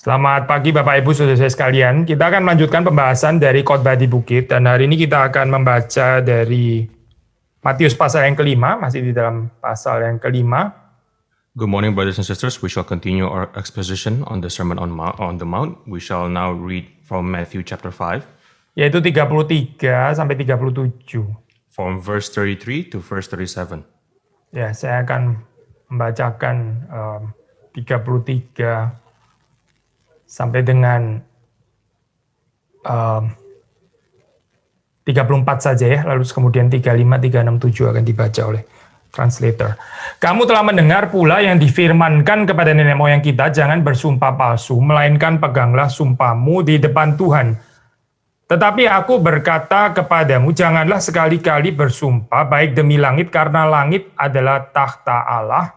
Selamat pagi Bapak Ibu Saudara sekalian. Kita akan melanjutkan pembahasan dari khotbah di bukit dan hari ini kita akan membaca dari Matius pasal yang kelima, masih di dalam pasal yang kelima. Good morning, brothers and sisters. We shall continue our exposition on the Sermon on the Mount. We shall now read from Matthew chapter 5, Yaitu 33 sampai 37. from verse 33 to verse 37. Ya, saya akan membacakan 33 sampai dengan 34 saja ya, lalu kemudian 35, 36, 7 akan dibaca oleh translator. Kamu telah mendengar pula yang difirmankan kepada nenek moyang kita, jangan bersumpah palsu, melainkan peganglah sumpahmu di depan Tuhan. Tetapi aku berkata kepadamu, janganlah sekali-kali bersumpah baik demi langit, karena langit adalah takhta Allah,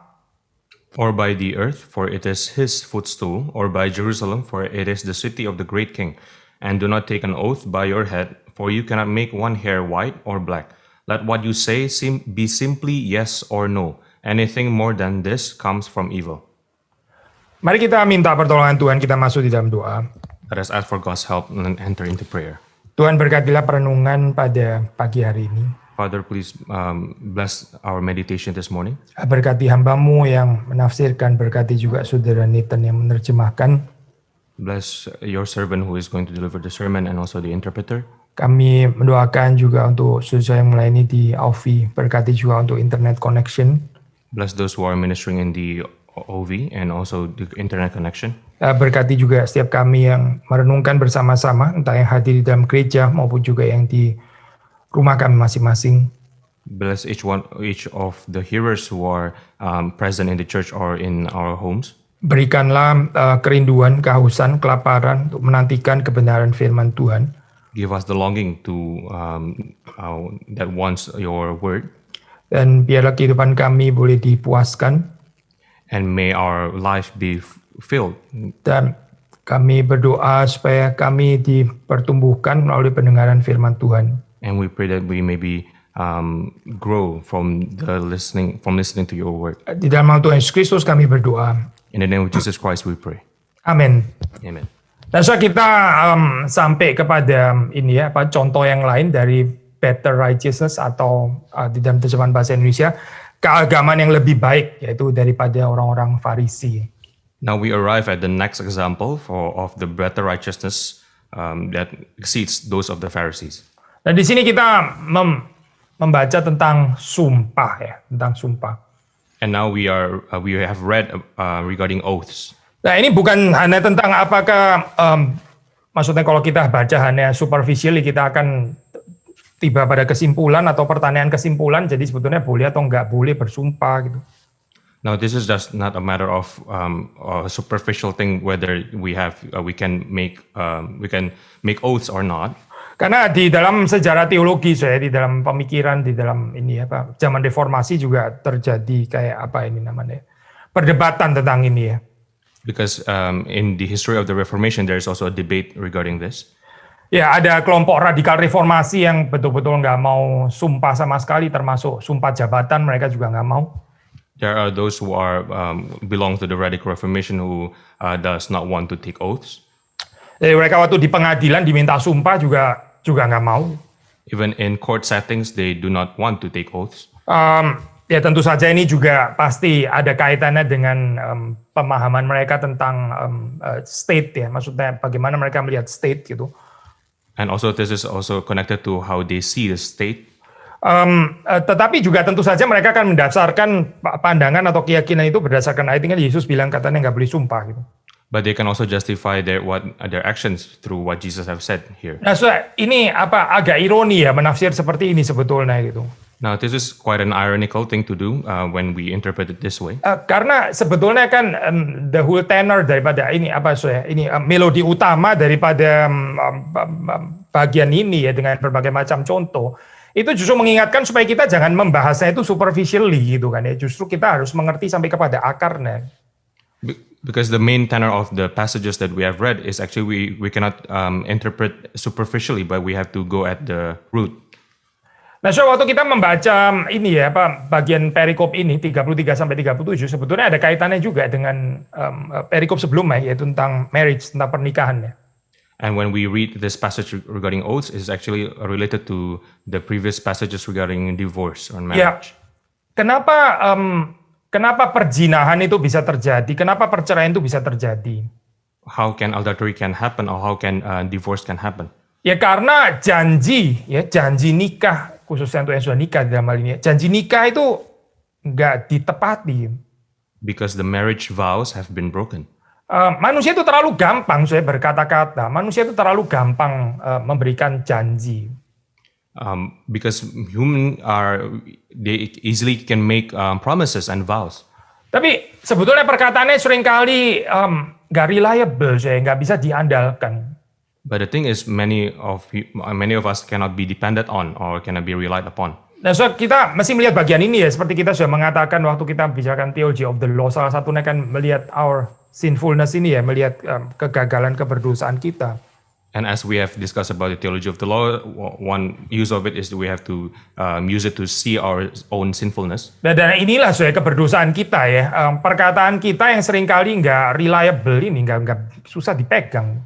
Or by the earth, for it is his footstool, or by Jerusalem, for it is the city of the great king. And do not take an oath by your head, for you cannot make one hair white or black. Let what you say be simply yes or no. Anything more than this comes from evil. Mari kita minta pertolongan Tuhan, kita masuk di dalam doa. Let us ask for God's help and enter into prayer. Tuhan berkatilah perenungan pada pagi hari ini. Father, please bless our meditation this morning. Berkati hamba-Mu yang menafsirkan, berkati juga saudara Nathan yang menerjemahkan. Bless your servant who is going to deliver the sermon and also the interpreter. Kami mendoakan juga untuk saudara yang melayani di Aufi, berkati juga untuk internet connection. Bless those who are ministering in the OV and also the internet connection. Berkati juga setiap kami yang merenungkan bersama-sama, entah yang hadir di dalam gereja maupun juga yang di rumah kami masing-masing. Bless each of the hearers who are present in the church or in our homes. Berikanlah kerinduan, kehausan, kelaparan untuk menantikan kebenaran firman Tuhan. Give us the longing to that wants your word. Dan biarlah kehidupan kami boleh dipuaskan. And may our life be filled. Dan kami berdoa supaya kami dipertumbuhkan melalui pendengaran firman Tuhan. And we pray that we may be grow from listening to your word. Di dalam nama Tuhan Yesus Kristus kami berdoa. In the name of Jesus Christ we pray. Amin. Amen. Dan so kita sampai kepada ini ya, contoh yang lain dari better righteousness atau di dalam terjemahan bahasa Indonesia, keagamaan yang lebih baik, yaitu daripada orang-orang Farisi. Now we arrive at the next example of the better righteousness that exceeds those of the Pharisees. Nah, di sini kita membaca tentang sumpah ya, tentang sumpah. And now we have read regarding oaths. Nah, ini bukan hanya tentang apakah maksudnya kalau kita baca hanya superficially kita akan tiba pada kesimpulan atau pertanyaan kesimpulan, jadi sebetulnya boleh atau enggak boleh bersumpah gitu. Now this is just not a matter of a superficial thing whether we can make oaths or not. Karena di dalam sejarah teologi, saya di dalam pemikiran, di dalam ini apa zaman reformasi juga terjadi kayak apa ini namanya perdebatan tentang ini ya. Because in the history of the Reformation there is also a debate regarding this. Ya, ada kelompok radikal reformasi yang betul-betul nggak mau sumpah sama sekali, termasuk sumpah jabatan mereka juga nggak mau. There are those who belong to the radical Reformation who does not want to take oaths. Jadi mereka waktu di pengadilan diminta sumpah juga nggak mau. Even in court settings, they do not want to take oaths. Ya tentu saja ini juga pasti ada kaitannya dengan pemahaman mereka tentang state ya, maksudnya bagaimana mereka melihat state gitu. And also this is also connected to how they see the state. Tetapi juga tentu saja mereka akan mendasarkan pandangan atau keyakinan itu berdasarkan ayat ini, Yesus bilang katanya nggak boleh sumpah gitu. But they can also justify their actions through what Jesus have said here. Nah, so ini agak ironi ya menafsir seperti ini sebetulnya gitu. Now this is quite an ironical thing to do when we interpret it this way. Karena sebetulnya kan the whole tenor daripada ini melodi utama daripada bagian ini ya dengan berbagai macam contoh itu justru mengingatkan supaya kita jangan membahasnya itu superficially gitu kan ya. Justru kita harus mengerti sampai kepada akarnya. Because the main tenor of the passages that we have read is actually we cannot interpret superficially, but we have to go at the root. Nah, so waktu kita membaca ini ya, bagian perikop ini 33 sampai 37 sebetulnya ada kaitannya juga dengan perikop sebelumnya, yaitu tentang marriage, tentang pernikahan ya. And when we read this passage regarding oaths, it's actually related to the previous passages regarding divorce or Ya, marriage. kenapa perzinahan itu bisa terjadi? Kenapa perceraian itu bisa terjadi? How can adultery can happen, or how can divorce can happen? Ya karena janji nikah, khususnya untuk yang sudah nikah dalam hal ini, janji nikah itu nggak ditepati. Because the marriage vows have been broken. Manusia itu terlalu gampang saya berkata-kata, manusia itu terlalu gampang memberikan janji. Because they easily can make promises and vows. Tapi sebetulnya perkataannya seringkali nggak reliable, saya nggak bisa diandalkan. But the thing is, many of us cannot be depended on or cannot be relied upon. Nah, so kita mesti melihat bagian ini ya, seperti kita sudah mengatakan waktu kita bicarakan theology of the law, salah satunya kan melihat our sinfulness ini ya, melihat kegagalan keberdosaan kita. And as we have discussed about the theology of the law, one use of it is we have to use it to see our own sinfulness. Dan inilah soal keberdosaan kita ya, perkataan kita yang seringkali nggak reliable ini, nggak susah dipegang.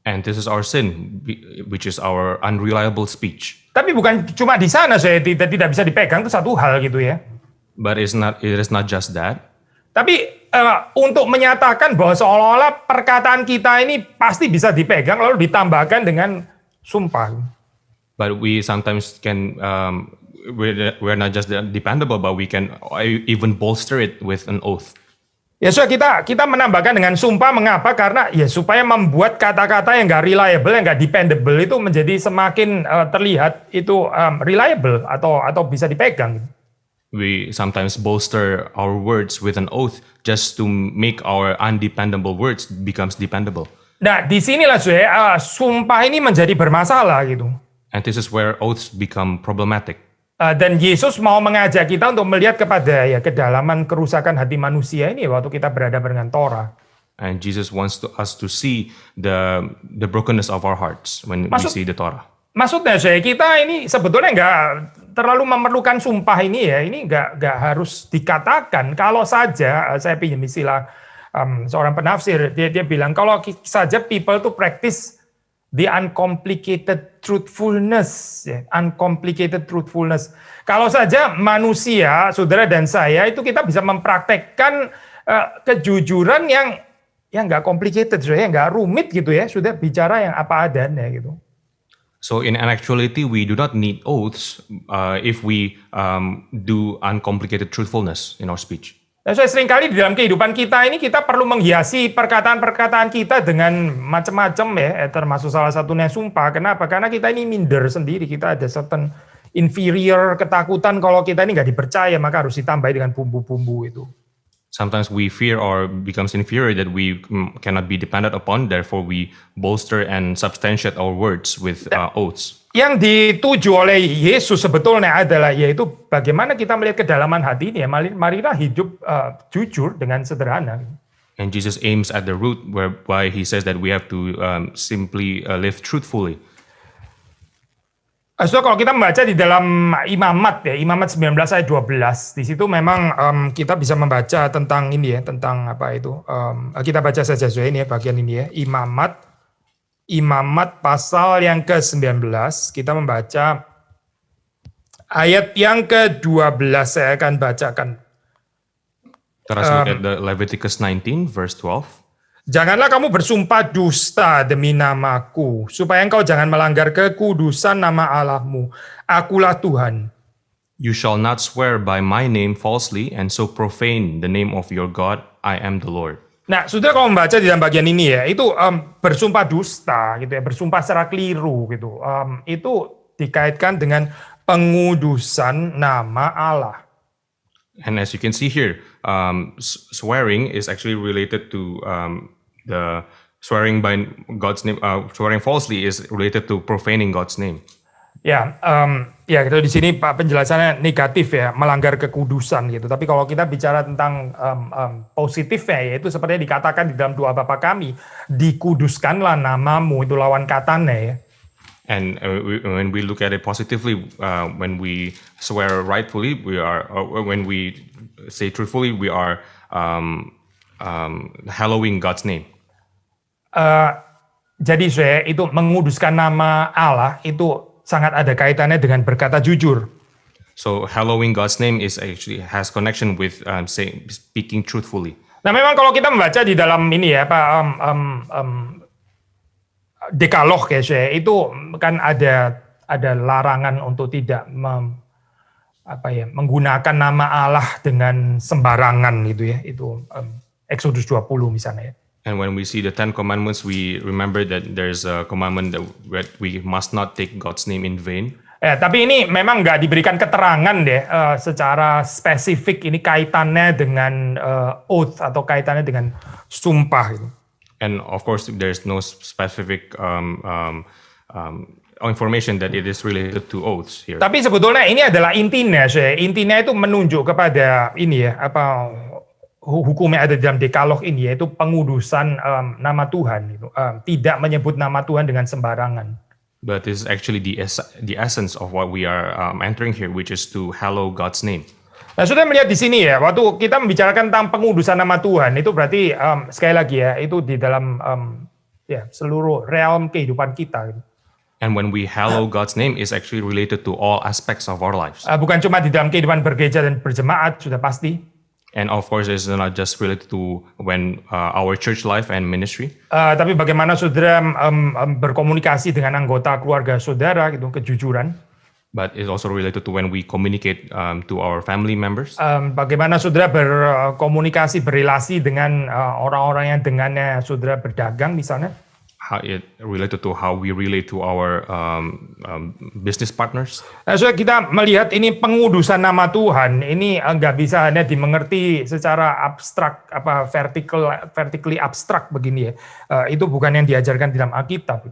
And this is our sin, which is our unreliable speech. Tapi bukan cuma di sana saya tidak bisa dipegang, itu satu hal gitu ya. But it is not just that. Tapi untuk menyatakan bahwa seolah-olah perkataan kita ini pasti bisa dipegang lalu ditambahkan dengan sumpah. But we sometimes can, we're not just dependable, but we can even bolster it with an oath. Ya so kita menambahkan dengan sumpah, mengapa? Karena ya supaya membuat kata-kata yang nggak reliable, yang nggak dependable itu menjadi semakin terlihat itu reliable atau bisa dipegang. We sometimes bolster our words with an oath just to make our undependable words becomes dependable. Nah, disinilah sumpah ini menjadi bermasalah gitu. And this is where oaths become problematic. Dan Yesus mau mengajak kita untuk melihat kepada kedalaman kerusakan hati manusia ini waktu kita berhadapan dengan Torah. And Jesus wants us to see the brokenness of our hearts when we see the Torah. Maksudnya kita ini sebetulnya nggak terlalu memerlukan sumpah ini ya, ini nggak harus dikatakan. Kalau saja saya pinjam istilah seorang penafsir, dia bilang kalau saja people to practice the uncomplicated truthfulness, uncomplicated truthfulness. Kalau saja manusia, saudara dan saya itu kita bisa mempraktekkan kejujuran yang nggak complicated, yang nggak rumit gitu ya, sudah bicara yang apa adanya gitu. So in actuality, we do not need oaths if we do uncomplicated truthfulness in our speech. Nah, seringkali di dalam kehidupan kita ini kita perlu menghiasi perkataan-perkataan kita dengan macam-macam ya, termasuk salah satunya sumpah. Kenapa? Karena kita ini minder sendiri, kita ada certain inferior ketakutan kalau kita ini nggak dipercaya, maka harus ditambahi dengan bumbu-bumbu itu. Sometimes we fear or becomes inferior that we cannot be dependent upon, therefore we bolster and substantiate our words with oaths. Yang dituju oleh Yesus sebetulnya adalah yaitu bagaimana kita melihat kedalaman hati ini ya, marilah hidup jujur dengan sederhana. And Jesus aims at the root whereby he says that we have to simply live truthfully. So kalau kita membaca di dalam Imamat ya, Imamat 19 ayat 12, di situ memang kita bisa membaca tentang ini ya, tentang apa itu. Kita baca saja ini ya, bagian ini ya, Imamat pasal yang ke-19, kita membaca ayat yang ke-12, saya akan bacakan. Let us look at the Leviticus 19 verse 12. Janganlah kamu bersumpah dusta demi namaku, supaya engkau jangan melanggar kekudusan nama Allahmu. Akulah Tuhan. You shall not swear by my name falsely and so profane the name of your God. I am the Lord. Nah, sudah kalau membaca di dalam bagian ini ya, itu bersumpah dusta gitu ya, bersumpah secara keliru gitu. Itu dikaitkan dengan pengudusan nama Allah. And as you can see here, swearing is actually related to the swearing by God's name. Swearing falsely is related to profaning God's name. Ya, ya gitu di sini Pak penjelasannya negatif ya, melanggar kekudusan gitu. Tapi kalau kita bicara tentang positifnya, yaitu seperti yang dikatakan di dalam doa Bapa kami, dikuduskanlah namamu, itu lawan katanya ya. And when we look at it positively, when we swear rightfully, when we say truthfully, we are hallowing God's name. Jadi saya itu menguduskan nama Allah itu sangat ada kaitannya dengan berkata jujur. So hallowing God's name has connection with speaking truthfully. Nah, memang kalau kita membaca di dalam ini ya Dekalog ya saya, itu kan ada larangan untuk tidak menggunakan nama Allah dengan sembarangan gitu ya. Itu Exodus 20 misalnya ya. And when we see the 10 commandments, we remember that there's a commandment that we must not take God's name in vain. Tapi ini memang nggak diberikan keterangan deh secara spesifik ini kaitannya dengan oath atau kaitannya dengan sumpah gitu. And of course, there's no specific information that it is related to oaths here. Tapi sebetulnya ini adalah intinya, intinya itu menunjuk kepada ini ya hukum yang ada dalam Dekalog ini, yaitu pengudusan nama Tuhan, gitu. Tidak menyebut nama Tuhan dengan sembarangan. But this is actually the essence of what we are entering here, which is to hallow God's name. Nah, sudah melihat di sini ya, waktu kita membicarakan tentang pengudusan nama Tuhan, itu berarti sekali lagi ya, itu di dalam seluruh realm kehidupan kita. Gitu. And when we hallow God's name, is actually related to all aspects of our lives. Bukan cuma di dalam kehidupan bergereja dan berjemaat, sudah pasti. And of course, it's not just related to when our church life and ministry. Tapi bagaimana saudara berkomunikasi dengan anggota keluarga saudara, gitu, kejujuran. But it's also related to when we communicate to our family members. Bagaimana saudara berkomunikasi, berrelasi dengan orang-orang yang dengannya saudara berdagang misalnya. How it related to how we relate to our business partners. So kita melihat ini pengudusan nama Tuhan ini nggak bisa hanya dimengerti secara abstrak, vertically abstrak begini ya. Itu bukan yang diajarkan di dalam Alkitab.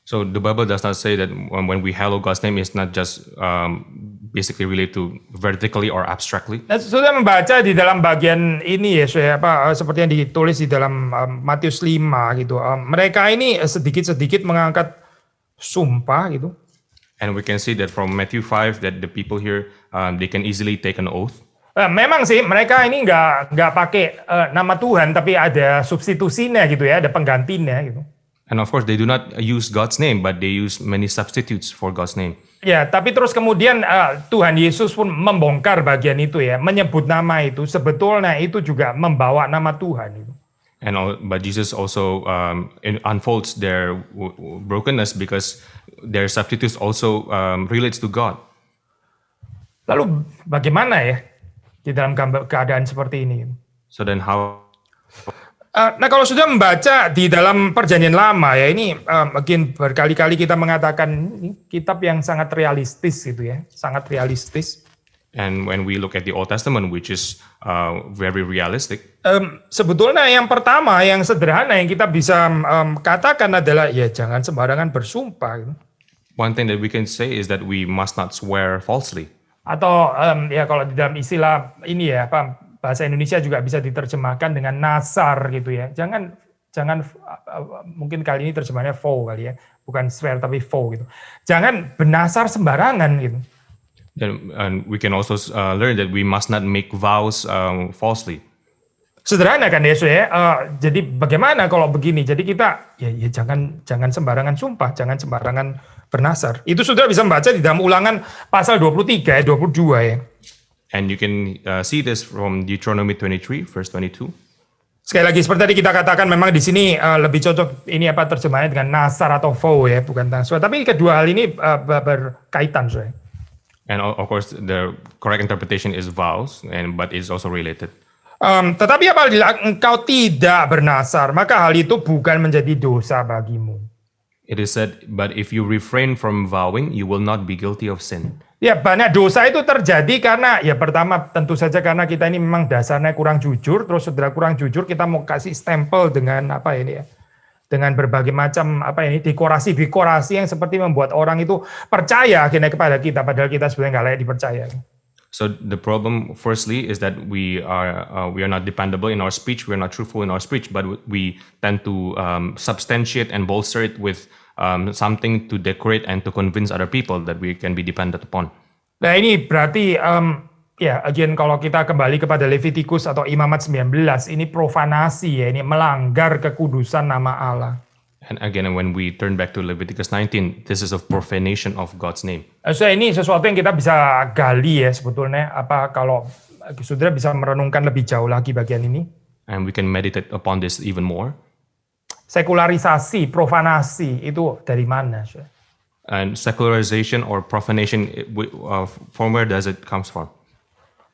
So the Bible does not say that when we hallow God's name, it's not just basically related to vertically or abstractly. Nah, sudah membaca di dalam bagian ini ya, seperti yang ditulis di dalam Matius 5 gitu. Mereka ini sedikit-sedikit mengangkat sumpah gitu. And we can see that from Matthew 5 that the people here they can easily take an oath. Memang sih mereka ini nggak pakai nama Tuhan, tapi ada substitusinya gitu ya, ada penggantinya gitu. And of course, they do not use God's name, but they use many substitutes for God's name. Ya, tapi terus kemudian Tuhan Yesus pun membongkar bagian itu ya, menyebut nama itu, sebetulnya itu juga membawa nama Tuhan. But Jesus also unfolds their brokenness because their substitutes also relates to God. Lalu bagaimana ya di dalam keadaan seperti ini? So then how? Nah, kalau sudah membaca di dalam Perjanjian Lama ya, ini mungkin berkali-kali kita mengatakan ini kitab yang sangat realistis gitu ya, sangat realistis. And when we look at the Old Testament, which is very realistic. Sebetulnya yang pertama, yang sederhana yang kita bisa katakan adalah ya jangan sembarangan bersumpah. Gitu. One thing that we can say is that we must not swear falsely. Atau ya kalau di dalam istilah ini ya bahasa Indonesia juga bisa diterjemahkan dengan nasar gitu ya. Jangan mungkin kali ini terjemahannya vow kali ya, bukan swear tapi vow gitu. Jangan bernasar sembarangan gitu. And we can also learn that we must not make vows falsely. Sederhana kan ya, jadi bagaimana kalau begini? Jadi kita ya jangan sembarangan sumpah, jangan sembarangan bernasar. Itu sudah bisa membaca di dalam Ulangan pasal 23 ayat 22 ya. And you can see this from Deuteronomy 23 verse 22. Sekali lagi seperti tadi kita katakan memang di sini lebih cocok ini terjemahannya dengan nasar atau vow ya, bukan taswa. Tapi kedua hal ini berkaitan saya. And of course the correct interpretation is vows, but it's also related. Tetapi apabila engkau tidak bernasar, maka hal itu bukan menjadi dosa bagimu. It is said, but if you refrain from vowing, you will not be guilty of sin. Ya, banyak dosa itu terjadi karena ya pertama tentu saja karena kita ini memang dasarnya kurang jujur, terus saudara kurang jujur kita mau kasih stempel dengan dengan berbagai macam dekorasi yang seperti membuat orang itu percaya akhirnya kepada kita padahal kita sebenarnya nggak layak dipercaya. So the problem firstly is that we are not dependable in our speech, we are not truthful in our speech, but we tend to substantiate and bolster it with something to decorate and to convince other people that we can be dependent upon. Nah ini berarti ya again kalau kita kembali kepada Levitikus atau Imamat 19 ini profanasi ya, ini melanggar kekudusan nama Allah. And again, when we turn back to Leviticus 19, this is a profanation of God's name. So ini sesuatu yang kita bisa gali ya sebetulnya, apa kalau saudara bisa merenungkan lebih jauh lagi bagian ini. And we can meditate upon this even more. Sekularisasi, profanasi itu dari mana? And secularization or profanation, from where does it comes from?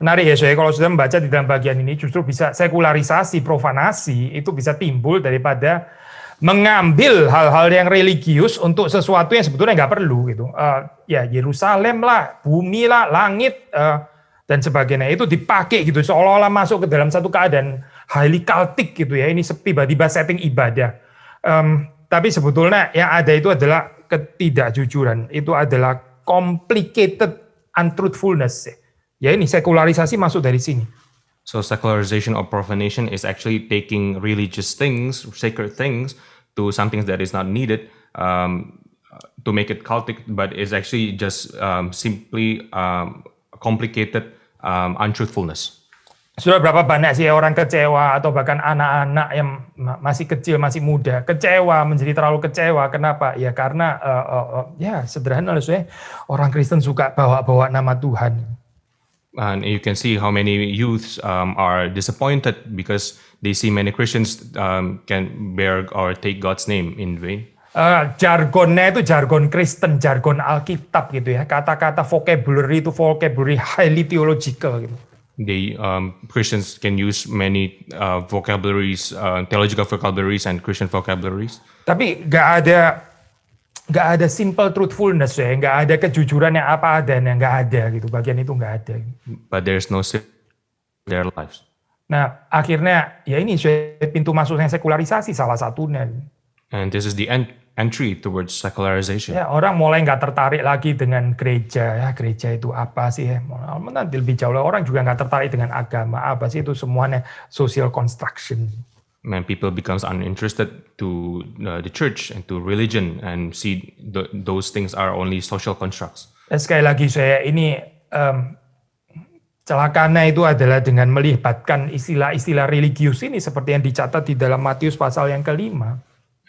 Menarik ya, saya kalau sudah membaca di dalam bagian ini justru bisa sekularisasi, profanasi itu bisa timbul daripada mengambil hal-hal yang religius untuk sesuatu yang sebetulnya nggak perlu gitu. Ya Yerusalem lah, bumi lah, langit dan sebagainya itu dipakai gitu seolah-olah masuk ke dalam satu keadaan highly cultic gitu ya. Ini tiba-tiba setting ibadah. Tapi sebetulnya yang ada itu adalah ketidakjujuran, itu adalah complicated untruthfulness. Ya ini sekularisasi masuk dari sini. So secularization or profanation is actually taking religious things, sacred things, to something that is not needed to make it cultic, but is actually just simply complicated untruthfulness. Sudah berapa banyak sih orang kecewa atau bahkan anak-anak yang masih kecil, masih muda, kecewa, menjadi terlalu kecewa. Kenapa? Ya karena ya sederhana saya orang Kristen suka bawa-bawa nama Tuhan. And you can see how many youths are disappointed because they see many Christians can bear or take God's name in vain. Jargonnya itu jargon Kristen, jargon Alkitab gitu ya. Kata-kata vocabulary itu vocabulary highly theological gitu. They Christians can use many vocabularies, theological vocabularies and Christian vocabularies. Tapi nggak ada simple truthfulness ya, nggak ada kejujuran yang apa adanya, nggak ada gitu. Bagian itu nggak ada. But there's no sin in their lives. Nah akhirnya ya ini pintu masuknya sekularisasi salah satunya. And this is the entry towards secularization. Ya orang mulai nggak tertarik lagi dengan gereja. Ya gereja itu apa sih? Ya? Nanti lebih jauh orang juga nggak tertarik dengan agama. Apa sih itu semuanya social construction. And people becomes uninterested to the church and to religion and see those things are only social constructs. Sekali lagi saya ini celakanya itu adalah dengan melibatkan istilah-istilah religius ini seperti yang dicatat di dalam Matius pasal yang ke-5.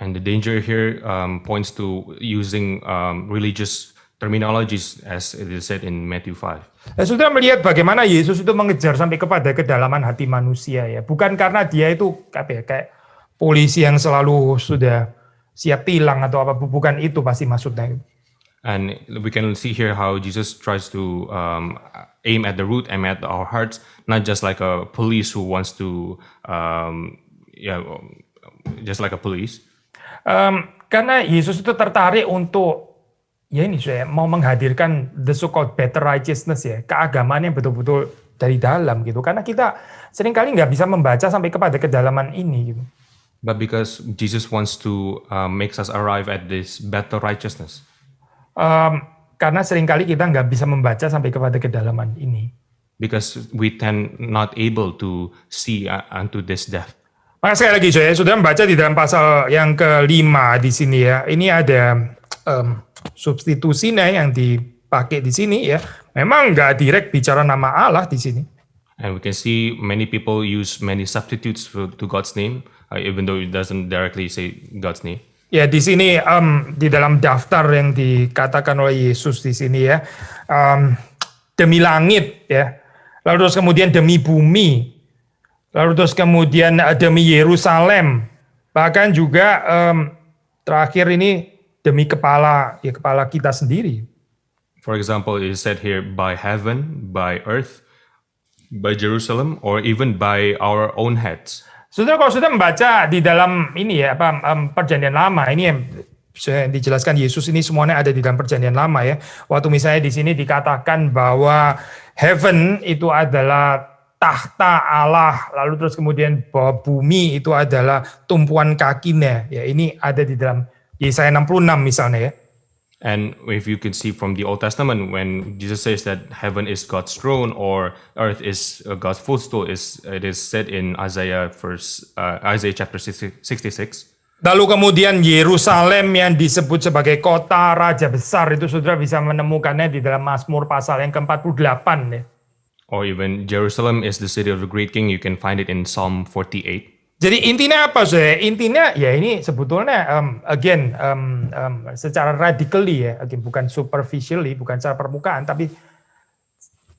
And the danger here points to using religious terminologies as it is said in Matthew 5. Sudah melihat bagaimana Yesus itu mengejar sampai kepada kedalaman hati manusia ya. Bukan karena dia itu kayak polisi yang selalu sudah siap tilang atau apa, bukan itu pasti maksudnya. And we can see here how Jesus tries to aim at the root, aim at our hearts, not just like a police who wants to, just like a police. Karena Yesus itu tertarik untuk ya ini saya mau menghadirkan the so-called better righteousness ya, keagamaan yang betul-betul dari dalam gitu. Karena kita seringkali nggak bisa membaca sampai kepada kedalaman ini gitu. But because Jesus wants to makes us arrive at this better righteousness. Karena seringkali kita nggak bisa membaca sampai kepada kedalaman ini. Because we tend not able to see unto this depth. Maka sekali lagi saya sudah membaca di dalam pasal yang ke-5 di sini ya. Ini ada substitusinya yang dipakai di sini ya. Memang nggak direct bicara nama Allah di sini. And we can see many people use many substitutes to God's name, even though it doesn't directly say God's name. Ya di sini di dalam daftar yang dikatakan oleh Yesus di sini ya, demi langit ya, lalu terus kemudian demi bumi. Lalu terus kemudian demi Yerusalem, bahkan juga terakhir ini demi kepala kita sendiri. For example, it is said here by heaven, by earth, by Jerusalem, or even by our own heads. Saudara kalau sudah membaca di dalam ini ya perjanjian lama ini yang saya dijelaskan Yesus ini semuanya ada di dalam perjanjian lama ya. Waktu misalnya di sini dikatakan bahwa heaven itu adalah tahta Allah, lalu terus kemudian bahwa bumi itu adalah tumpuan kakinya. Ya, ini ada di dalam Yesaya 66 misalnya ya. And if you can see from the Old Testament, when Jesus says that heaven is God's throne or earth is God's footstool, it is said in Isaiah chapter 66. Lalu kemudian Yerusalem yang disebut sebagai kota raja besar itu saudara bisa menemukannya di dalam Mazmur pasal yang ke-48 ya. Or even Jerusalem is the city of the great king. You can find it in Psalm 48. Jadi intinya apa saudara? Intinya ya ini sebetulnya secara radically ya, bukan superficially, bukan secara permukaan, tapi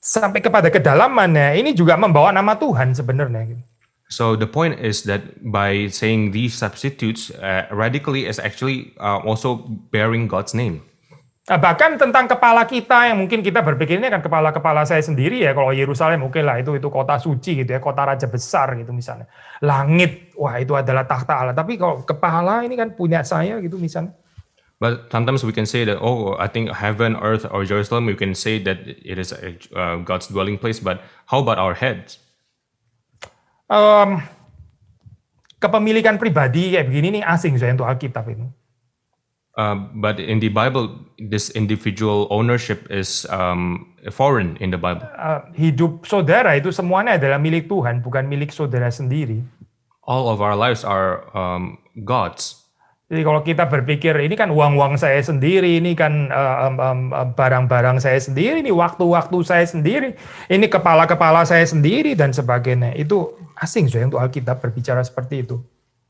sampai kepada kedalamannya ini juga membawa nama Tuhan sebenarnya. So the point is that by saying these substitutes, radically is actually also bearing God's name. Bahkan tentang kepala kita yang mungkin kita berpikir ini kan kepala saya sendiri ya, kalau Yerusalem oke lah itu kota suci gitu ya, kota raja besar gitu misalnya. Langit, wah itu adalah takhta Allah. Tapi kalau kepala ini kan punya saya gitu misalnya. But sometimes we can say that, oh, I think heaven, earth, or Jerusalem, we can say that it is God's dwelling place. But how about our heads? Kepemilikan pribadi kayak begini nih asing saya untuk Alkitab itu. But in the Bible, this individual ownership is foreign in the Bible. Hidup saudara itu semuanya adalah milik Tuhan, bukan milik saudara sendiri. All of our lives are God's. Jadi kalau kita berpikir ini kan uang-uang saya sendiri, ini kan barang-barang saya sendiri, ini waktu-waktu saya sendiri, ini kepala-kepala saya sendiri dan sebagainya. Itu asing saya untuk Alkitab berbicara seperti itu.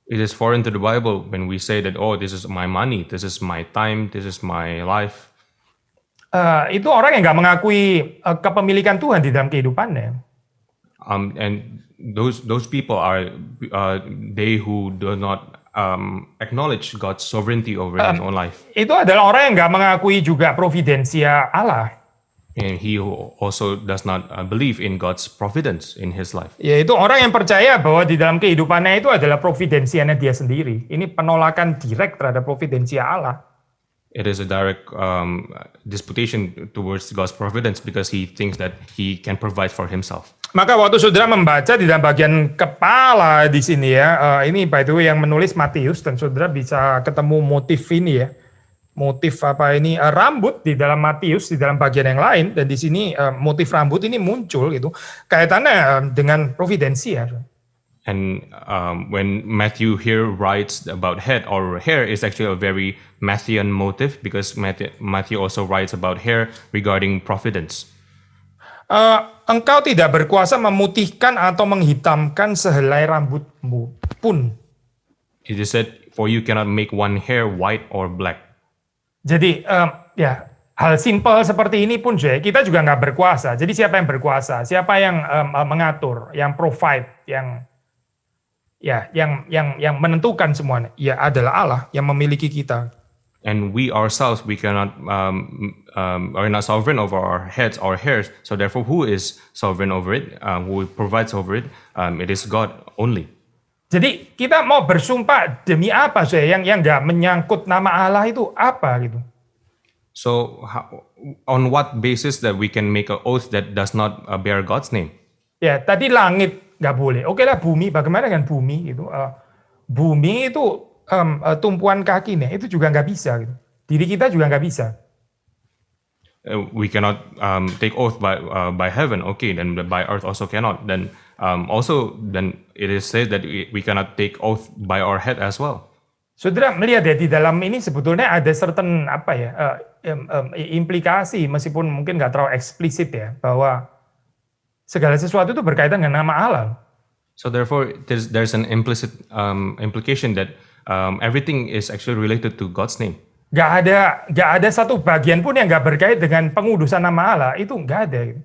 It is foreign to the Bible when we say that, oh, this is my money, this is my time, this is my life. Itu orang yang nggak mengakui kepemilikan Tuhan di dalam kehidupannya. And those people are they who do not acknowledge God's sovereignty over his own life. Itu adalah orang yang nggak mengakui juga providensia Allah. And he who also does not believe in God's providence in his life. Yaitu orang yang percaya bahwa di dalam kehidupannya itu adalah providensianya dia sendiri. Ini penolakan direct terhadap providensia Allah. It is a direct disputation towards God's providence because he thinks that he can provide for himself. Maka waktu saudara membaca di dalam bagian kepala di sini ya, ini by the way yang menulis Matius dan saudara bisa ketemu motif ini ya. Motif apa ini rambut di dalam Matius di dalam bagian yang lain dan di sini motif rambut ini muncul gitu kaitannya dengan providensia. And when Matthew here writes about head or hair is actually a very Matthean motive because Matthew also writes about hair regarding providence. Engkau tidak berkuasa memutihkan atau menghitamkan sehelai rambutmu pun. It is said, for you cannot make one hair white or black. Jadi ya hal simpel seperti ini pun kita juga nggak berkuasa. Jadi siapa yang berkuasa? Siapa yang mengatur, yang provide, yang menentukan semuanya? Ya adalah Allah yang memiliki kita. And we ourselves, we cannot are not sovereign over our heads, our hairs. So therefore, who is sovereign over it? Who provides over it? It is God only. Jadi kita mau bersumpah demi apa yang nggak menyangkut nama Allah itu apa gitu? So on what basis that we can make an oath that does not bear God's name? Ya tadi langit nggak boleh. Oke lah bumi. Bagaimana dengan bumi itu? Bumi itu tumpuan kakinya itu juga nggak bisa. Gitu. Diri kita juga nggak bisa. We cannot take oath by heaven. Okay, then by earth also cannot. Then it is said that we cannot take oath by our head as well. Saudara melihat ya di dalam ini sebetulnya ada certain implikasi meskipun mungkin nggak terlalu eksplisit ya bahwa segala sesuatu itu berkaitan dengan nama Allah. So therefore, there's an implicit implication that everything is actually related to God's name. Gak ada satu bagian pun yang gak berkait dengan pengudusan nama Allah, itu gak ada.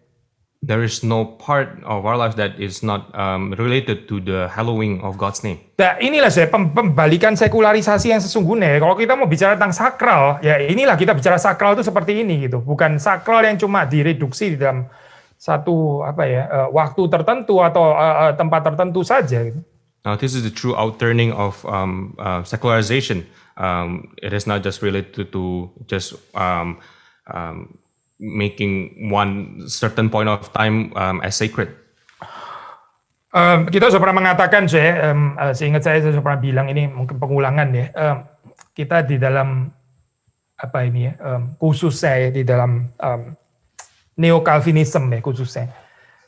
There is no part of our life that is not related to the hallowing of God's name. Nah, inilah pembalikan sekularisasi yang sesungguhnya. Kalau kita mau bicara tentang sakral, ya inilah kita bicara sakral itu seperti ini gitu. Bukan sakral yang cuma direduksi di dalam satu waktu tertentu atau tempat tertentu saja. Gitu. Now, this is the true outturning of secularization. It is not just related to just making one certain point of time as sacred. Kita sudah pernah mengatakan, seingat saya sudah pernah bilang ini mungkin pengulangan ya. Kita di dalam khususnya ya, di dalam neo-Calvinism ya khususnya.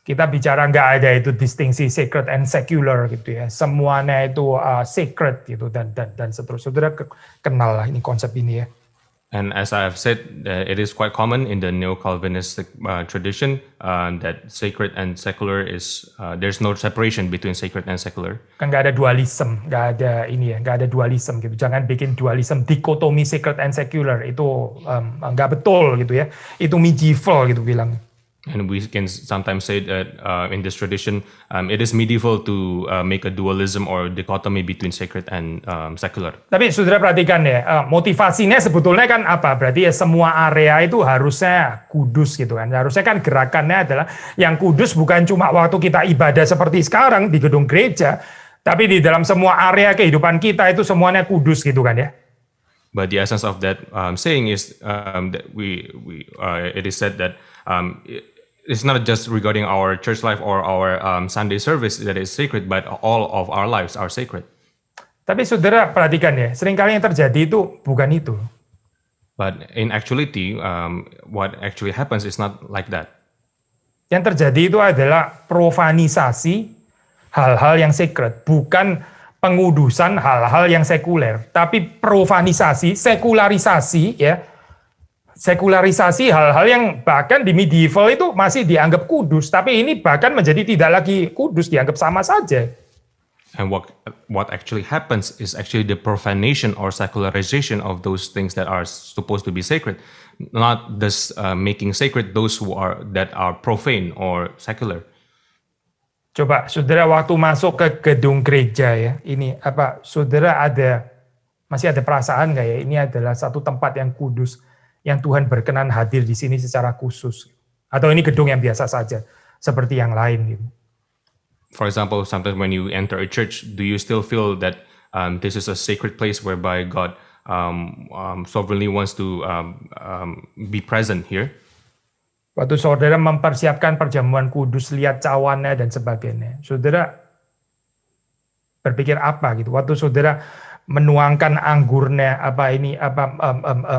Kita bicara nggak ada itu distingsi sacred and secular gitu ya. Semuanya itu sacred gitu dan seterusnya. Saudara kenal lah ini konsep ini ya. And as I have said, it is quite common in the Neo-Calvinistic tradition that sacred and secular is there's no separation between sacred and secular. Kan nggak ada dualism, nggak ada ini ya, nggak ada dualism gitu. Jangan bikin dualism dikotomi sacred and secular itu nggak betul gitu ya. Itu medieval gitu bilang. And we can sometimes say that in this tradition, it is medieval to make a dualism or dichotomy between sacred and secular. Tapi saudara perhatikan ya, motivasinya sebetulnya kan apa? Berarti ya semua area itu harusnya kudus gitu kan. Harusnya kan gerakannya adalah yang kudus bukan cuma waktu kita ibadah seperti sekarang di gedung gereja, tapi di dalam semua area kehidupan kita itu semuanya kudus gitu kan ya. But the essence of that saying is that it is said that it's not just regarding our church life or our Sunday service that is sacred, but all of our lives are sacred. Tapi saudara perhatikan ya, seringkali yang terjadi itu bukan itu. But in actuality, what actually happens is not like that. Yang terjadi itu adalah profanisasi hal-hal yang sacred, bukan pengudusan hal-hal yang sekuler, tapi profanisasi, sekularisasi ya. Sekularisasi hal-hal yang bahkan di medieval itu masih dianggap kudus, tapi ini bahkan menjadi tidak lagi kudus, dianggap sama saja. And what actually happens is actually the profanation or secularization of those things that are supposed to be sacred, not this making sacred those that are profane or secular. Coba saudara waktu masuk ke gedung gereja ya, ini apa saudara masih ada perasaan nggak ya? Ini adalah satu tempat yang kudus, yang Tuhan berkenan hadir di sini secara khusus. Atau ini gedung yang biasa saja, seperti yang lain gitu. For example, sometimes when you enter a church, do you still feel that this is a sacred place whereby God sovereignly wants to be present here? Waktu saudara mempersiapkan perjamuan kudus, lihat cawannya dan sebagainya, saudara berpikir apa gitu? Waktu saudara menuangkan anggurnya,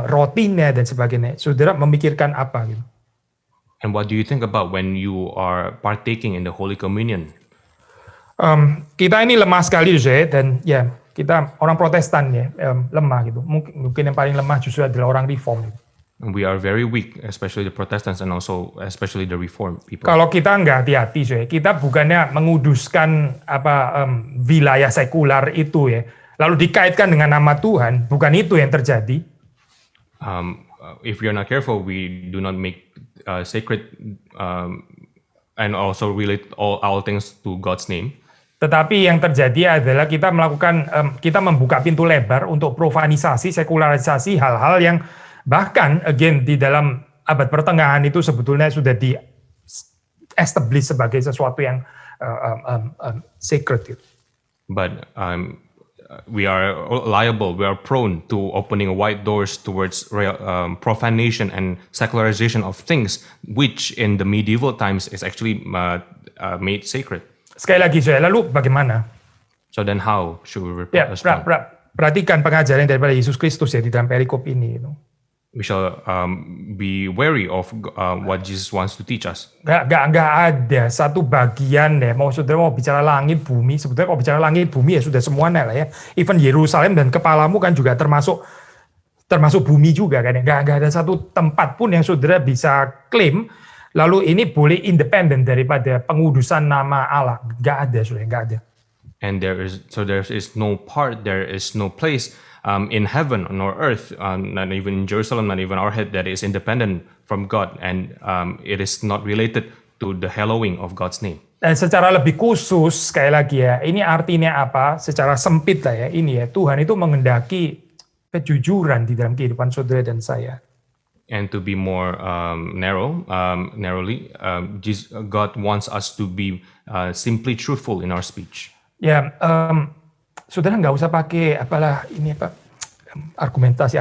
rotinya dan sebagainya, saudara memikirkan apa gitu? And what do you think about when you are partaking in the Holy Communion? Kita ini lemah sekali ya, dan ya kita orang Protestan ya, lemah gitu. Mungkin yang paling lemah justru adalah orang Reform. Gitu. And we are very weak, especially the Protestants and also especially the Reformed people. Kalau kita nggak hati-hati ya, kita bukannya menguduskan wilayah sekular itu ya, lalu dikaitkan dengan nama Tuhan, bukan itu yang terjadi. If we are not careful, we do not make sacred and also relate all things to God's name. Tetapi yang terjadi adalah kita membuka pintu lebar untuk profanisasi, sekularisasi hal-hal yang bahkan again di dalam abad pertengahan itu sebetulnya sudah di-establish sebagai sesuatu yang sacred. But we are liable, we are prone to opening wide doors towards profanation and secularization of things, which in the medieval times is actually made sacred. Sekali lagi saya, lalu bagaimana? So then how should we respond? Perhatikan pengajaran daripada Yesus Kristus ya di dalam perikop ini. We shall be wary of what Jesus wants to teach us. Nggak ada satu bagian deh. Saudara mau bicara langit bumi, sebetulnya kalau bicara langit bumi ya sudah semuanya lah ya. Even Yerusalem dan kepalamu kan juga termasuk bumi juga kan. Nggak ada satu tempat pun yang saudara bisa klaim. Lalu ini boleh independen daripada pengudusan nama Allah. Nggak ada, saudara, nggak ada. And there is no part, there is no place in heaven nor earth, not even in Jerusalem, not even our head, that is independent from God, and it is not related to the hallowing of God's name. Dan secara lebih khusus, sekali lagi ya, ini artinya apa? Secara sempit lah ya, ini ya, Tuhan itu mengendaki kejujuran di dalam kehidupan saudara dan saya. And to be more narrowly, God wants us to be simply truthful in our speech. Ya, saudara nggak usah pakai argumentasi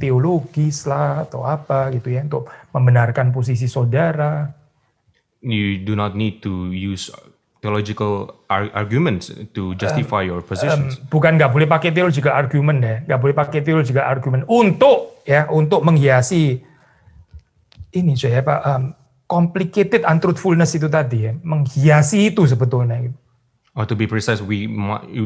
teologis lah atau apa gitu ya untuk membenarkan posisi saudara. You do not need to use theological arguments to justify your positions. Bukan nggak boleh pakai theological argument ya, nggak boleh pakai theological argument untuk menghiasi ini saya complicated untruthfulness itu tadi ya, menghiasi itu sebetulnya. Gitu. Or to be precise, we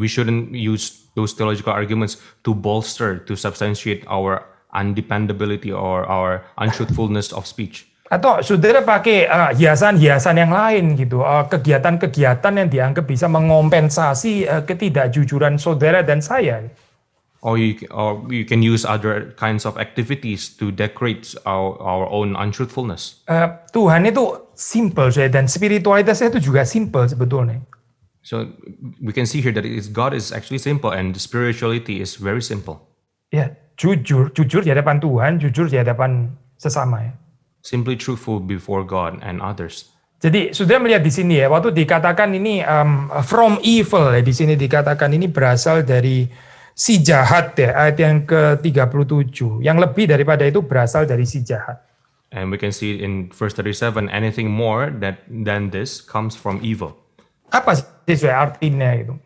shouldn't use those theological arguments to bolster, to substantiate our undependability or our untruthfulness of speech. Atau saudara pakai hiasan-hiasan yang lain gitu, kegiatan-kegiatan yang dianggap bisa mengompensasi ketidakjujuran saudara dan saya. Or you can use other kinds of activities to decorate our own untruthfulness. Tuhan itu simple dan spiritualitasnya itu juga simple sebetulnya. So we can see here that God is actually simple and the spirituality is very simple. Ya, jujur di hadapan Tuhan, jujur di hadapan sesama ya. Simply truthful before God and others. Jadi sudah melihat di sini ya, waktu dikatakan ini from evil ya, di sini dikatakan ini berasal dari si jahat ya, ayat yang ke-37. Yang lebih daripada itu berasal dari si jahat. And we can see in verse 37, anything more than this comes from evil. Apa sih artinya itu?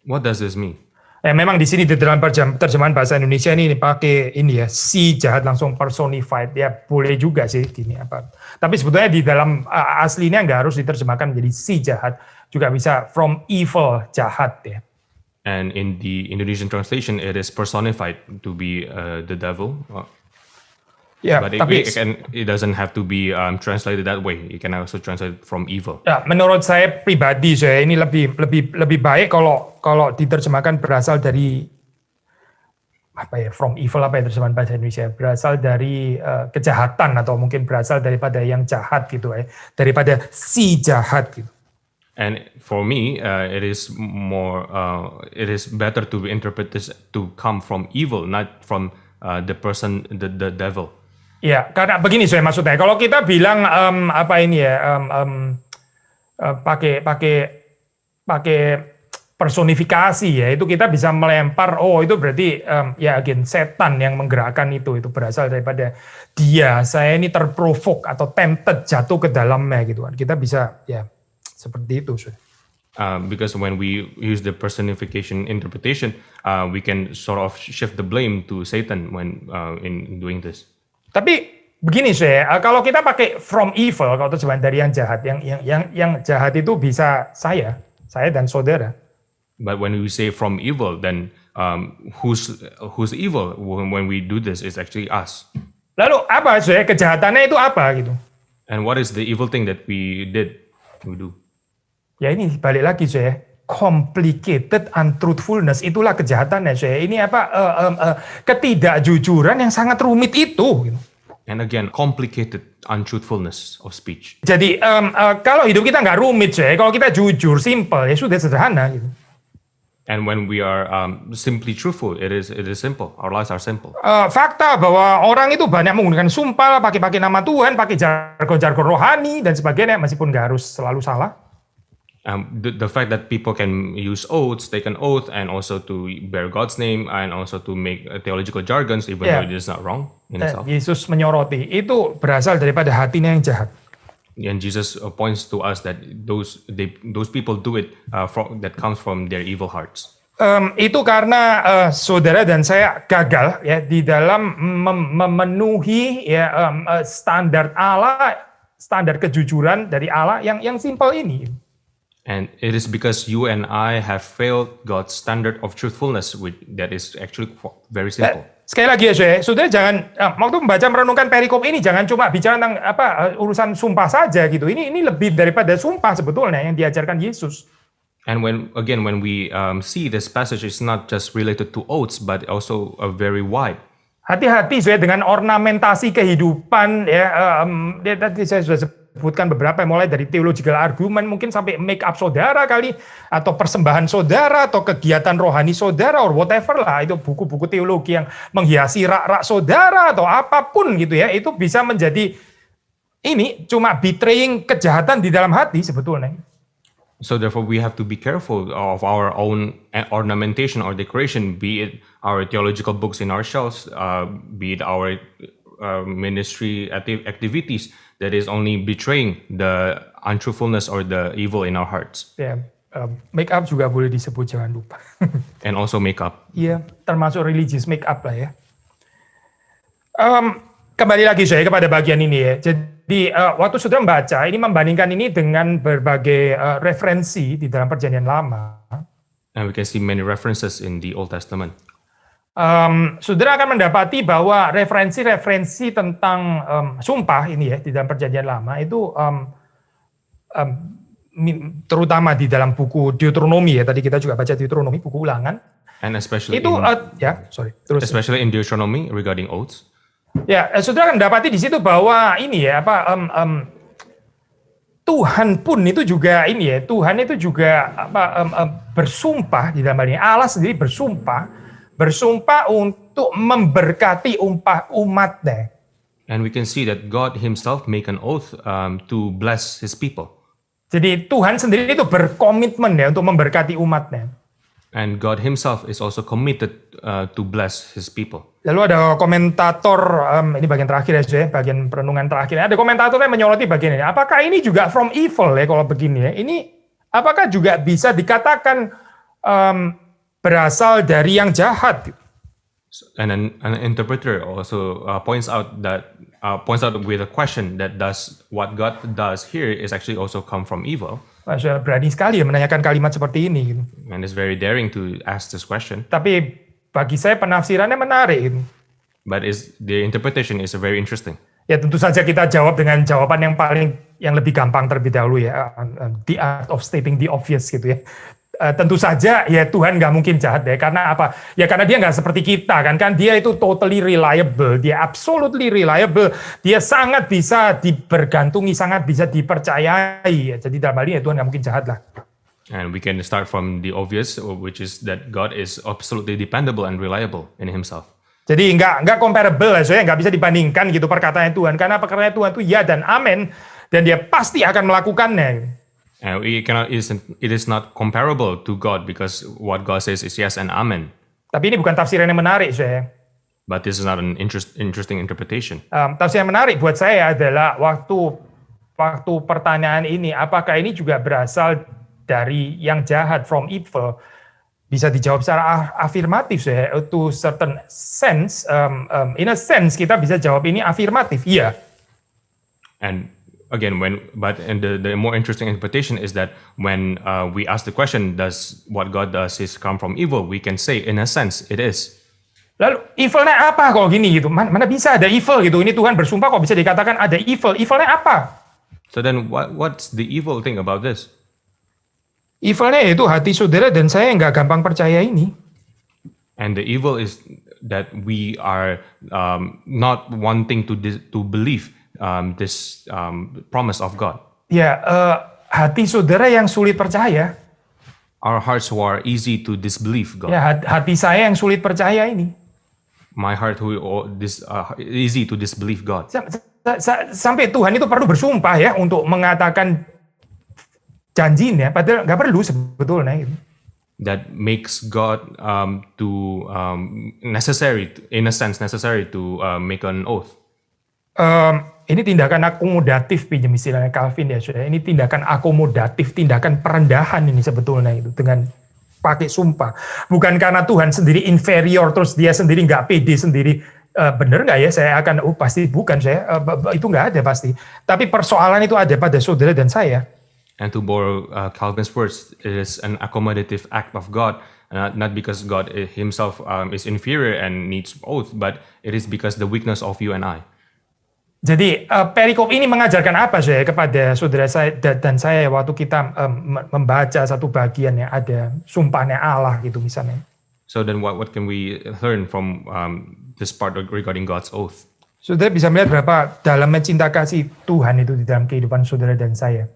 What does this mean? Memang di sini di dalam terjemahan bahasa Indonesia ini pakai ini ya, si jahat langsung personified ya, boleh juga sih gini apa. Tapi sebetulnya di dalam aslinya nggak harus diterjemahkan menjadi si jahat, juga bisa from evil, jahat ya. And in the Indonesian translation, it is personified to be the devil. Ya, But tapi it doesn't have to be translated that way. You can also translate from evil. ya, menurut saya pribadi saya ini lebih baik kalau diterjemahkan berasal dari apa ya, from evil apa ya terjemahan bahasa Indonesia, berasal dari kejahatan atau mungkin berasal daripada yang jahat gitu ya, daripada si jahat gitu. And for me, it is better to interpret this to come from evil, not from the person, the devil. Ya, karena begini saya maksudnya, kalau kita bilang apa ini ya, pakai personifikasi ya, itu kita bisa melempar, oh itu berarti ya again setan yang menggerakkan itu berasal daripada dia, saya ini terprovok atau tempted jatuh ke dalamnya gitu kan, kita bisa ya seperti itu. Because when we use the personification interpretation, we can sort of shift the blame to Satan when in doing this. Tapi begini kalau kita pakai from evil, kalau terjemahan dari yang jahat, yang jahat itu bisa saya dan saudara. But when we say from evil, then who's evil when we do this is actually us. Lalu apa kejahatannya itu apa gitu? And what is the evil thing that we do? Ya ini balik lagi complicated untruthfulness, itulah kejahatannya ini apa ketidakjujuran yang sangat rumit itu gitu. And again, complicated untruthfulness of speech. Jadi kalau hidup kita nggak rumit kalau kita jujur, simple ya sudah sederhana gitu. And when we are simply truthful, it is simple. Our lives are simple. Fakta bahwa orang itu banyak menggunakan sumpah, pakai nama Tuhan, pakai jargon-jargon rohani dan sebagainya, meskipun nggak harus selalu salah. The fact that people can use oaths, take an oath, and also to bear God's name, and also to make theological jargons, even though it is not wrong in itself. Yesus menyoroti itu berasal daripada hatinya yang jahat. And Jesus points to us that those people do it that comes from their evil hearts. Itu karena saudara dan saya gagal ya di dalam memenuhi ya standar Allah, standar kejujuran dari Allah yang simple ini. And it is because you and I have failed God's standard of truthfulness, that is actually very simple. Sekali lagi saudara jangan waktu membaca merenungkan perikop ini jangan cuma bicara tentang urusan sumpah saja gitu. Ini lebih daripada sumpah sebetulnya yang diajarkan Yesus. And when we see this passage, it's not just related to oaths, but also very wide. Hati-hati dengan ornamentasi kehidupan ya. Tadi saya sudah sebutkan beberapa, mulai dari theological argument mungkin sampai make up saudara kali, atau persembahan saudara, atau kegiatan rohani saudara, or whatever lah, itu buku-buku teologi yang menghiasi rak-rak saudara atau apapun gitu ya, itu bisa menjadi ini cuma betraying kejahatan di dalam hati sebetulnya. So therefore we have to be careful of our own ornamentation or decoration, be it our theological books in our shelves, be it our ministry activities, that is only betraying the untruthfulness or the evil in our hearts. Ya, make up juga boleh disebut, jangan lupa. And also make up. Iya, termasuk religious make up lah ya. kembali lagi saya kepada bagian ini ya. Jadi waktu saudara membaca, ini membandingkan ini dengan berbagai referensi di dalam Perjanjian Lama. And we can see many references in the Old Testament. Saudara akan mendapati bahwa referensi-referensi tentang sumpah ini ya di dalam Perjanjian Lama itu terutama di dalam buku Deuteronomi ya, tadi kita juga baca Deuteronomi, buku Ulangan. And especially Itu terus. especially in Deuteronomy regarding oaths. Ya, saudara akan mendapati di situ bahwa ini ya Tuhan pun itu juga ini ya, Tuhan itu juga bersumpah di dalam hal ini. Allah sendiri bersumpah untuk memberkati umatnya. And we can see that God himself make an oath to bless his people. Jadi Tuhan sendiri itu berkomitmen ya untuk memberkati umatnya. And God himself is also committed to bless his people. Lalu ada komentator, ini bagian terakhir ya, saya, bagian perenungan terakhir. Ada komentator yang menyoroti bagian ini. Apakah ini juga from evil ya kalau begini ya? Ini apakah juga bisa dikatakan berasal dari yang jahat? And an interpreter also points out with a question that does what God does here is actually also come from evil. Wah, saya berani sekali ya menanyakan kalimat seperti ini. Gitu. And it's very daring to ask this question. Tapi bagi saya penafsirannya menarik. Gitu. But the interpretation is very interesting. Ya tentu saja kita jawab dengan jawaban yang lebih gampang terlebih dahulu ya. The art of stating the obvious gitu ya. Tentu saja ya Tuhan nggak mungkin jahat ya. Karena apa? Ya karena dia nggak seperti kita kan dia itu totally reliable, dia absolutely reliable, dia sangat bisa dibergantungi, sangat bisa dipercayai. Jadi dalam hal ini ya Tuhan nggak mungkin jahat lah. And we can start from the obvious, which is that God is absolutely dependable and reliable in himself. Jadi nggak comparable lah, soalnya nggak bisa dibandingkan gitu perkataan Tuhan. Karena perkataan Tuhan itu ya dan amin, dan dia pasti akan melakukannya. And it is not comparable to God because what God says is yes and amen. Tapi ini bukan tafsiran yang menarik, saya. But this is not an interesting interpretation. Tafsir yang menarik buat saya adalah waktu pertanyaan ini, apakah ini juga berasal dari yang jahat, from evil, bisa dijawab secara afirmatif, saya. To certain sense, in a sense kita bisa jawab ini afirmatif, iya. And again, the more interesting interpretation is that when we ask the question, does what God does is come from evil? We can say, in a sense, it is. Lalu evilnya apa kalau gini gitu? Mana bisa ada evil gitu? Ini Tuhan bersumpah kok bisa dikatakan ada evil? Evilnya apa? So then, what's the evil thing about this? Evilnya itu hati saudara dan saya nggak gampang percaya ini. And the evil is that we are not wanting to believe this promise of God. Ya, hati saudara yang sulit percaya. Our hearts who are easy to disbelieve God. Ya, hati saya yang sulit percaya ini. My heart who easy to disbelieve God. Sampai Tuhan itu perlu bersumpah ya untuk mengatakan janjinya, padahal nggak perlu sebetulnya. That makes God necessary to make an oath. Ini tindakan akomodatif, pinjam istilahnya Calvin ya, saudara. Ini tindakan akomodatif, tindakan perendahan ini sebetulnya itu dengan pakai sumpah. Bukan karena Tuhan sendiri inferior, terus dia sendiri nggak pede sendiri. Bener nggak ya? Saya akan, pasti bukan saya. Itu nggak ada pasti. Tapi persoalan itu ada pada saudara dan saya. And to borrow Calvin's words, it is an accommodative act of God, not because God himself is inferior and needs oath, but it is because the weakness of you and I. Jadi perikop ini mengajarkan apa saya kepada saudara saya dan saya waktu kita membaca satu bagian yang ada sumpahnya Allah gitu misalnya. So then what can we learn from this part regarding God's oath? Saudara bisa melihat berapa dalamnya cinta kasih Tuhan itu di dalam kehidupan saudara dan saya.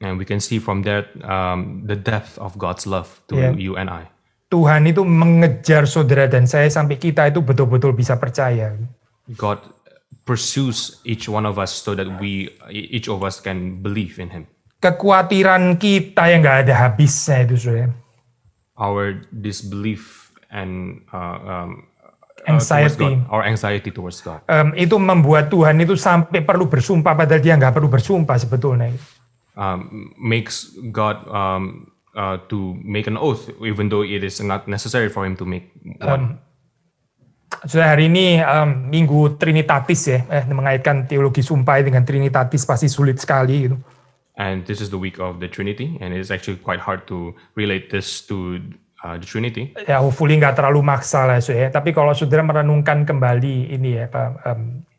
And we can see from that the depth of God's love to you and I. Tuhan itu mengejar saudara dan saya sampai kita itu betul-betul bisa percaya. God pursues each one of us so that each of us can believe in Him. Kekhawatiran kita yang nggak ada habisnya itu, saudara. Our disbelief and anxiety, our anxiety towards God. Itu membuat Tuhan itu sampai perlu bersumpah padahal dia nggak perlu bersumpah sebetulnya. Makes God to make an oath even though it is not necessary for him to make one. Sudah hari ini Minggu Trinitatis ya, mengaitkan teologi sumpah dengan Trinitatis pasti sulit sekali gitu. And this is the week of the Trinity, and it is actually quite hard to relate this to the Trinity. Ya, hopefully nggak terlalu maksa lah ya. Tapi kalau saudara merenungkan kembali ini ya,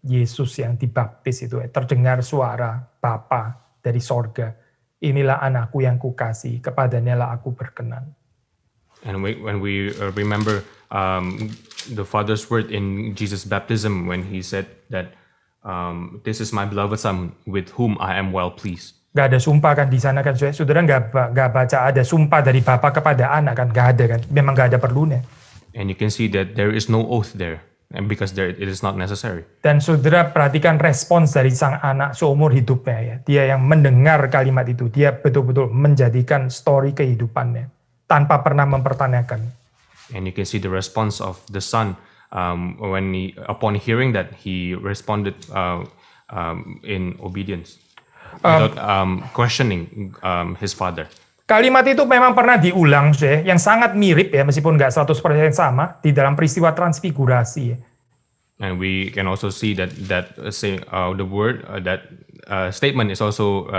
Yesus yang dibaptis itu, terdengar suara Bapa dari sorga. Inilah anakku yang kukasihi, kepadanya lah aku berkenan. And when we remember the Father's word in Jesus' baptism, when he said that this is my beloved Son, with whom I am well pleased. Gak ada sumpah kan di sana kan, saudara nggak baca ada sumpah dari Bapa kepada anak kan, nggak ada kan, memang nggak ada perlunya. And you can see that there is no oath there, and because it is not necessary. Dan saudara perhatikan respons dari sang anak seumur hidupnya ya, dia yang mendengar kalimat itu, dia betul-betul menjadikan story kehidupannya tanpa pernah mempertanyakan. And you can see the response of the son when upon hearing that, he responded in obedience. Without questioning his father. Kalimat itu memang pernah diulang, yang sangat mirip ya, meskipun nggak 100% sama, di dalam peristiwa transfigurasi. And we can also see that the word that statement is also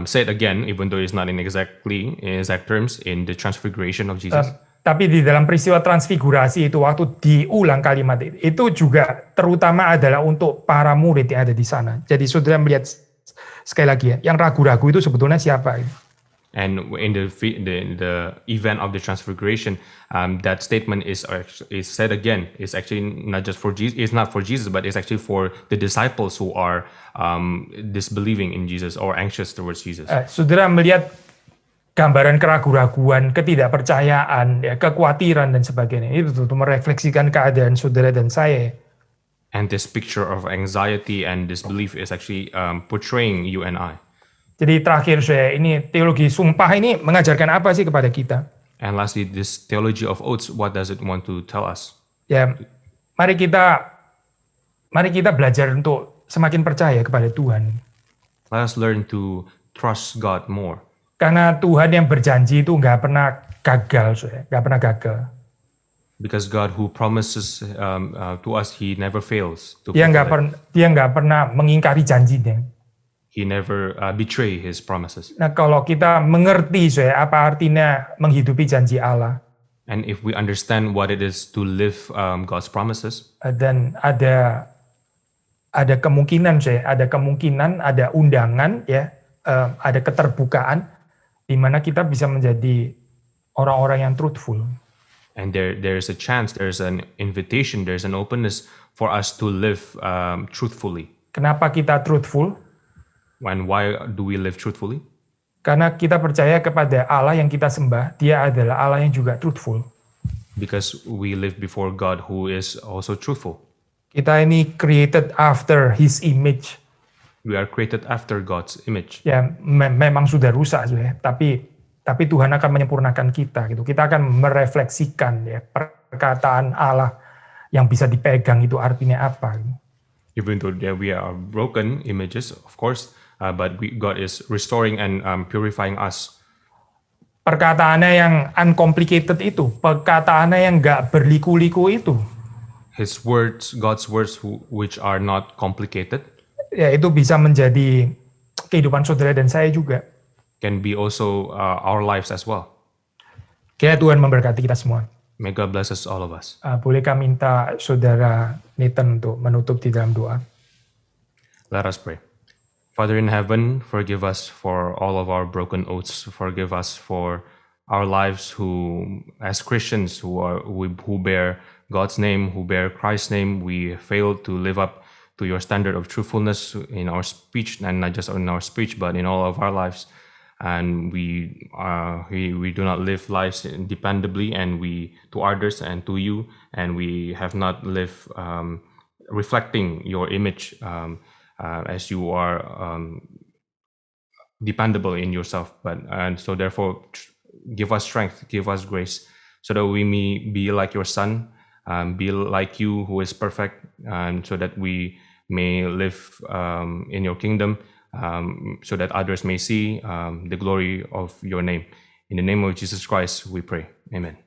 said again, even though it's not in exact terms, in the transfiguration of Jesus. Tapi di dalam peristiwa transfigurasi itu, waktu diulang kalimat itu juga terutama adalah untuk para murid yang ada di sana. Jadi saudara melihat sekali lagi ya, yang ragu-ragu itu sebetulnya siapa? And in the event of the transfiguration, that statement is said again. It's actually not just for Jesus. It's not for Jesus, but it's actually for the disciples who are disbelieving in Jesus or anxious towards Jesus. Saudara melihat gambaran keraguan-raguan, ketidakpercayaan, ya, kekhawatiran dan sebagainya. Itu tuh merefleksikan keadaan saudara dan saya. And this picture of anxiety and disbelief is actually portraying you and I. Jadi terakhir saya, ini teologi sumpah ini mengajarkan apa sih kepada kita? And lastly, this theology of oaths, what does it want to tell us? Ya, mari kita belajar untuk semakin percaya kepada Tuhan. Let us learn to trust God more. Karena Tuhan yang berjanji itu nggak pernah gagal, nggak pernah gagal. Because God who promises to us, He never fails to Dia fulfill it. nggak pernah mengingkari janjinya. He never betray His promises. Nah, kalau kita mengerti apa artinya menghidupi janji Allah, And if we understand what it is to live God's promises, dan ada kemungkinan ada undangan ya, ada keterbukaan di mana kita bisa menjadi orang-orang yang truthful. and there's a chance, there's an invitation, there's an openness for us to live truthfully. Kenapa kita truthful? And why do we live truthfully? Karena kita percaya kepada Allah yang kita sembah, Dia adalah Allah yang juga truthful. Because we live before God who is also truthful. Kita ini created after His image. We are created after God's image. Ya, memang sudah rusak, tapi Tuhan akan menyempurnakan kita gitu. Kita akan merefleksikan ya perkataan Allah yang bisa dipegang itu artinya apa. Gitu. Even though we are broken images, of course, but God is restoring and purifying us. Perkataannya yang uncomplicated itu, perkataannya yang nggak berliku-liku itu. His words, God's words, which are not complicated, Ya, itu bisa menjadi kehidupan saudara dan saya juga. can be also our lives as well. Kiranya Tuhan memberkati kita semua. May God bless us, all of us. Bolehkah minta saudara Nathan untuk menutup di dalam doa? Let us pray. Father in heaven, forgive us for all of our broken oaths. Forgive us for our lives who, as Christians who bear God's name, who bear Christ's name, we fail to live up to your standard of truthfulness in our speech, and not just in our speech, but in all of our lives. And we do not live lives dependably, and we to others and to you, and we have not lived reflecting your image as you are dependable in yourself. And so therefore, give us strength, give us grace, so that we may be like your Son, be like you who is perfect, and so that we may live in your kingdom. So that others may see the glory of your name. In the name of Jesus Christ, we pray. Amen.